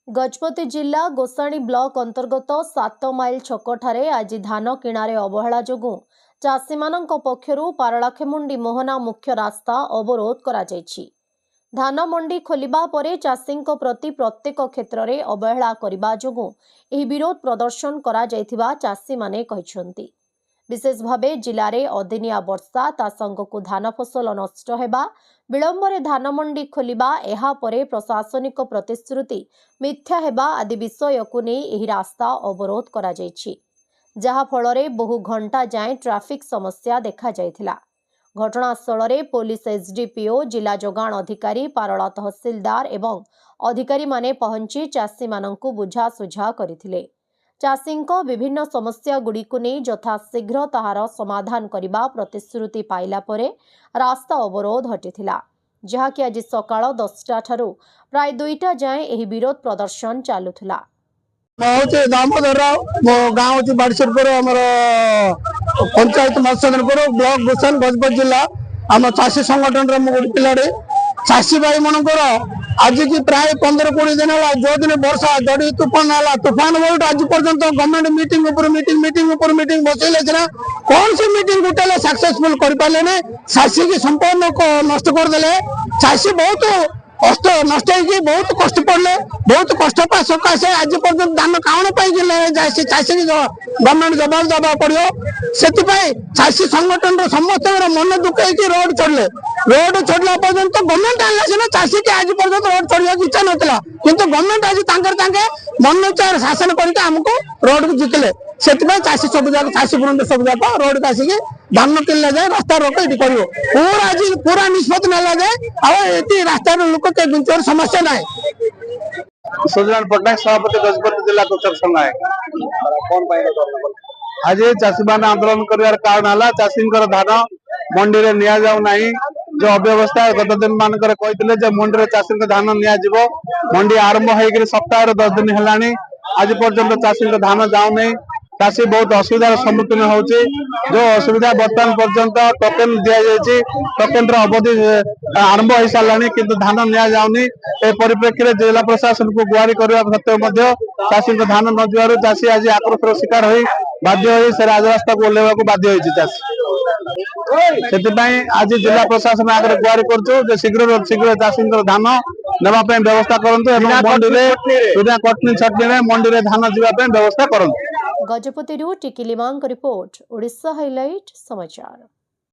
गजपति जिला गोसाणी ब्लॉक अंतर्गत 7 माइल छकठारे आज धान किणारे अवहेला जोगु चाषी मानक पक्षरु पारलाखेमुंडी मोहना मुख्य रास्ता अवरोध करा जायछि। धान मंडी खोलिबा परे चाषींक प्रति प्रत्येक क्षेत्र में अवहेला करिबा जोगु एही विरोध प्रदर्शन करा जायथिबा चाषी माने कहिसंती। विशेष भावे जिले में अदिनिया वर्षा ता संगकु धान फसल नष्ट हेबा विलंबरे धान मंडी खोलिबा एहा परे प्रशासनिक प्रतिश्रुति मिथ्या हेबा आदि विषय को नहीं एही रास्ता अवरोध करा जायछि, जहा फलरे बहु घंटा जाए ट्रैफिक समस्या देखा जायथिला। घटनास्थल में पुलिस एसडीपीओ जिला जोगाण अधिकारी पारला तहसीलदार एवं अधिकारी माने पहुंची चाषी मानंकु बुझासुझा करथिले। चाषींक विभिन्न समस्या गुड़िक नहीं यथाशीघ्र ताहार समाधान करने प्रतिश्रुति पाइला परे रास्ता अवरोध हटिथिला, जहाँकि आज सकाळ 10टा ठारू प्राय 2टा जाए एही विरोध प्रदर्शन चालुथिला। दामोदर मो गाँव हूँ बाड़ीपुर आमर पंचायत मत्स्यपुर ब्लॉक गोसाणी गजपति जिला आम चाषी संगठन गोटे पिलाटे चाषी भाई मनकर आज की प्राय 15-20 दिन है जो दिन वर्षा जड़ी तूफान है तूफान बोलते आज पर्यंत गवर्नमेंट मीटिंग बसैले सीना कौन सी मीटिंग उठे सक्सेसफुल कर पारे चाषी की संपूर्ण नष्ट करदे। चाषी बहुत कष्ट नष्ट बहुत कष्ट पड़े बहुत कष्ट सकाशे आज पर्यटन धान काउन चाषी की गवर्नमेंट जवाब दबा पड़ो से चाषी संगठन समस्त मन दुख रोड छोड़ला पर्यंत गवर्नमेंट आना सीना चाषी की आज पर्यटन रोड छोड़ा इच्छा नाला किंतु गवर्नमेंट आज मन चार शासन करमको रोड को जितले से चाषी सब जाक चाषी फ्रंट सब जाक रोड को आसिक धान किला जाए रास्ता रोक ये कर पूरा आज पूरा निष्पत्ति नाला जाए रास्ता लोक के समस्या ना सुजलाल पट्टनायक सभापति गजपति जिला कृषक संघ है। आज चाषी मैंने आंदोलन कर कारण है चाषी धान मंडी में नि जाऊ ना जो अव्यवस्था गत दिन मानक मंडी में चाषी धान नि मंडी आरंभ हो सप्ताह 10 दिन है आज पर्यंत चाषी धान जाऊ नहीं चाषी बहुत असुविधार सम्मुखीन होची। जो असुविधा बर्तमान पर्यंत टोकन दि टोकन अवधि आरंभ हो सारा किंतु धान नि जाऊनी ए परिप्रेक्षी में जिला प्रशासन को गुहारी करने सत्वे चाषी धान न जीवार चाषी आज आक्रोश शिकार हो बाध्य से राजरास्ता को ओह्लैवा को बाध्य चाषी से आज जिला प्रशासन आगे गुहारी कर शीघ्र शीघ्र चाषी धान नापी व्यवस्था करूँ मंडी कटनी छटनी में मंडी में धान जावाई व्यवस्था करूँ। गजपति टिकिलिमांग रिपोर्ट ओडिशा हाइलाइट समाचार।